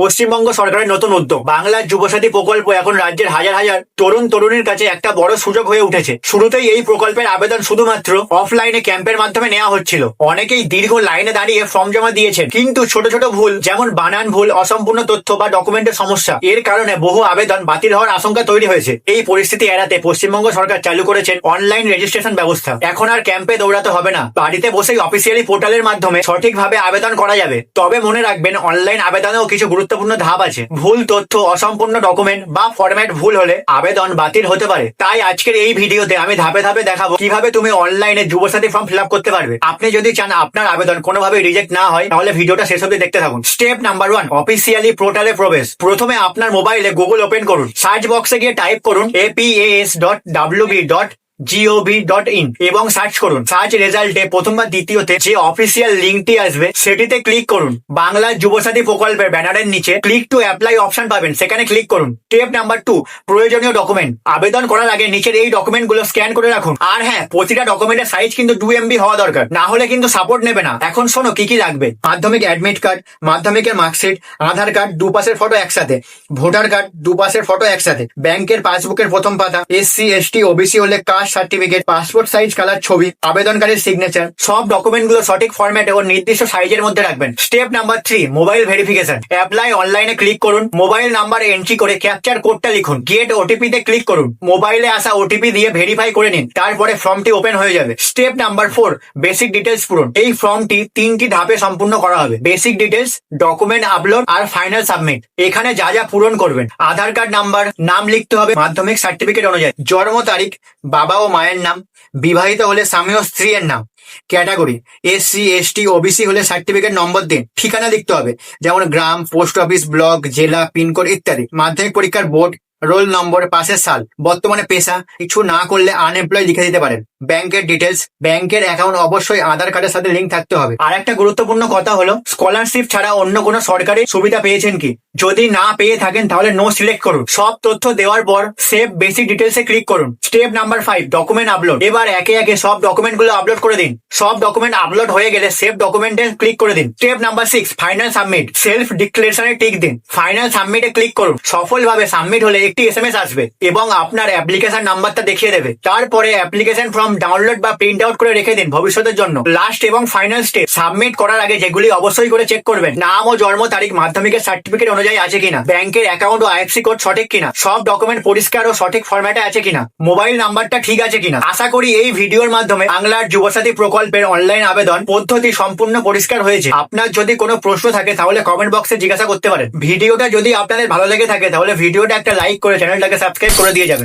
পশ্চিমবঙ্গ সরকারের নতুন উদ্যোগ বাংলার যুবসাথী প্রকল্প এখন রাজ্যের হাজার হাজার তরুণ তরুণীর কাছে একটা বড় সুযোগ হয়ে উঠেছে। শুরুতেই এই প্রকল্পের আবেদন শুধুমাত্র অফলাইনে ক্যাম্পের মাধ্যমে নেওয়া হচ্ছিল। অনেকেই দীর্ঘ লাইনে দাঁড়িয়ে ফর্ম জমা দিয়েছেন, কিন্তু ছোট ছোট ভুল যেমন বানান ভুল, অসম্পূর্ণ তথ্য বা ডকুমেন্টের সমস্যা এর কারণে বহু আবেদন বাতিল হওয়ার আশঙ্কা তৈরি হয়েছে। এই পরিস্থিতি এড়াতে পশ্চিমবঙ্গ সরকার চালু করেছেন অনলাইন রেজিস্ট্রেশন ব্যবস্থা। এখন আর ক্যাম্পে দৌড়াতে হবে না, বাড়িতে বসেই অফিসিয়ালি পোর্টালের মাধ্যমে সঠিকভাবে আবেদন করা যাবে। তবে মনে রাখবেন, অনলাইন আবেদনেও কিছু গুরুত্বপূর্ণ ধাপ আছে। ভুল তথ্য, অসম্পূর্ণ ডকুমেন্ট বা ফরম্যাট ভুল হলে আবেদন বাতিল হতে পারে। তাই আজকের এই ভিডিওতে আমি ধাপে ধাপে দেখাবো কিভাবে তুমি অনলাইনে যুবসাথী ফর্ম ফিল আপ করতে পারবে। আপনি যদি চান আপনার আবেদন কোনোভাবে রিজেক্ট না হয়, তাহলে ভিডিওটা শেষ অবধি দেখতে থাকুন। স্টেপ নাম্বার 1, অফিসিয়ালি পোর্টালে প্রবেশ। প্রথমে আপনার মোবাইলে গুগল ওপেন করুন। সার্চ বক্সে গিয়ে টাইপ করুন apas.wb.gov.in এবং সার্চ করুন। সার্চ রেজাল্টে প্রথম বা দ্বিতীয়তে যে অফিসিয়াল লিঙ্কটি আসবে সেটিতে ক্লিক করুন। বাংলা যুবসাথী প্রকল্পের ব্যানারের নিচে ক্লিক টু অ্যাপ্লাই অপশন পাবেন, সেখানে ক্লিক করুন। স্টেপ নাম্বার 2, প্রয়োজনীয় ডকুমেন্ট। আবেদন করার আগে নিচের এই ডকুমেন্ট গুলো স্ক্যান করে রাখুন। আর হ্যাঁ, প্রতিটা ডকুমেন্টের সাইজ কিন্তু 2 MB হওয়া দরকার, না হলে কিন্তু সাপোর্ট নেবে না। এখন শোনো কি কি লাগবে। মাধ্যমিক অ্যাডমিট কার্ড, মাধ্যমিকের মার্কশিট, আধার কার্ড দুপাশের ফটো একসাথে, ভোটার কার্ড দুপাশের ফটো একসাথে, ব্যাংকের পাসবুকের প্রথম পাতা, SC ST OBC হলে caste certificate, passport size colour ছবি, আবেদনকারীর সিগনেচার। সব ডকুমেন্ট গুলো সঠিক ফরম্যাটে ও নির্দিষ্ট সাইজের মধ্যে রাখবেন। Step number 3, mobile verification. Apply অনলাইনে ক্লিক করুন। মোবাইল নাম্বার এন্ট্রি করে ক্যাপচার কোডটা লিখুন। গেট ওটিপি তে ক্লিক করুন। মোবাইলে আসা ওটিপি দিয়ে ভেরিফাই করে নিন, তারপরে ফর্মটি ওপেন হয়ে যাবে। স্টেপ নাম্বার 4, বেসিক ডিটেলস পূরণ। এই ফর্মটি 3টি ধাপে সম্পূর্ণ করা হবে। বেসিক ডিটেলস, ডকুমেন্ট আপলোড আর ফাইনাল সাবমিট। এখানে যা যা পূরণ করবেন: আধার কার্ড নাম্বার, নাম লিখতে হবে মাধ্যমিক সার্টিফিকেট অনুযায়ী, জন্ম তারিখ, বাবা ও মায়ের নাম, বিবাহিত হলে স্বামী ও স্ত্রীর নাম, ক্যাটাগরি SC ST OBC হলে সার্টিফিকেট নম্বর দিন, ঠিকানা লিখতে হবে যেমন গ্রাম, পোস্ট অফিস, ব্লক, জেলা, পিনকোড ইত্যাদি। মাধ্যমিক পরীক্ষার বোর্ড, রোল নম্বর, পাশের সাল, বর্তমানে পেশা, কিছু না করলে আনএমপ্লয় লিখে দিতে পারেন। ব্যাংকের ডিটেলস, ব্যাংকের অ্যাকাউন্ট অবশ্যই আধার কার্ডের সাথে লিঙ্ক থাকতে হবে। আর একটা গুরুত্বপূর্ণ কথা হলো, স্কলারশিপ ছাড়া অন্য কোনো সরকারি সুবিধা পেয়েছেন কি। যদি না পেয়ে থাকেন তাহলে নো সিলেক্ট করুন। সব তথ্য দেওয়ার পর সেভ বেসিক ডিটেলস এ ক্লিক করুন। Step number 5, document upload. এবার একে একে সব ডকুমেন্ট গুলো আপলোড করে দিন। সব ডকুমেন্ট আপলোড হয়ে গেলে সেভ ডকুমেন্টে ক্লিক করে দিন। Step number 6, final submit. Self ডিক্লারেশনে টিক দিন। ফাইনাল সাবমিটে ক্লিক করুন। সফলভাবে সাবমিট হলে একটি SMS আসবে এবং আপনার অ্যাপ্লিকেশন নাম্বারটা দেখিয়ে দেবে। তারপরে অ্যাপ্লিকেশন ফর্ম ডাউনলোড বা প্রিন্ট আউট করে রেখে দিন ভবিষ্যতের জন্য। লাস্ট এবং ফাইনাল স্টেপ, সাবমিট করার আগে যেগুলি অবশ্যই করে চেক করবেন: নাম ও জন্ম তারিখ মাধ্যমিকের সার্টিফিকেট অনুযায়ী আছে কিনা, ব্যাংকের অ্যাকাউন্ট ও IFSC কোড সঠিক কিনা, সব ডকুমেন্ট পরিষ্কার ও সঠিক ফরম্যাটে আছে কিনা, মোবাইল নাম্বারটা ঠিক আছে কিনা। আশা করি এই ভিডিওর মাধ্যমে বাংলার যুবসাথী প্রকল্পের অনলাইন আবেদন পদ্ধতি সম্পূর্ণ পরিষ্কার হয়েছে। আপনার যদি কোনো প্রশ্ন থাকে তাহলে কমেন্ট বক্সে জিজ্ঞাসা করতে পারেন। ভিডিওটা যদি আপনাদের ভালো লেগে থাকে তাহলে ভিডিওটা একটা লাইক করে চ্যানেলটাকে সাবস্ক্রাইব করে দিয়ে যাবেন।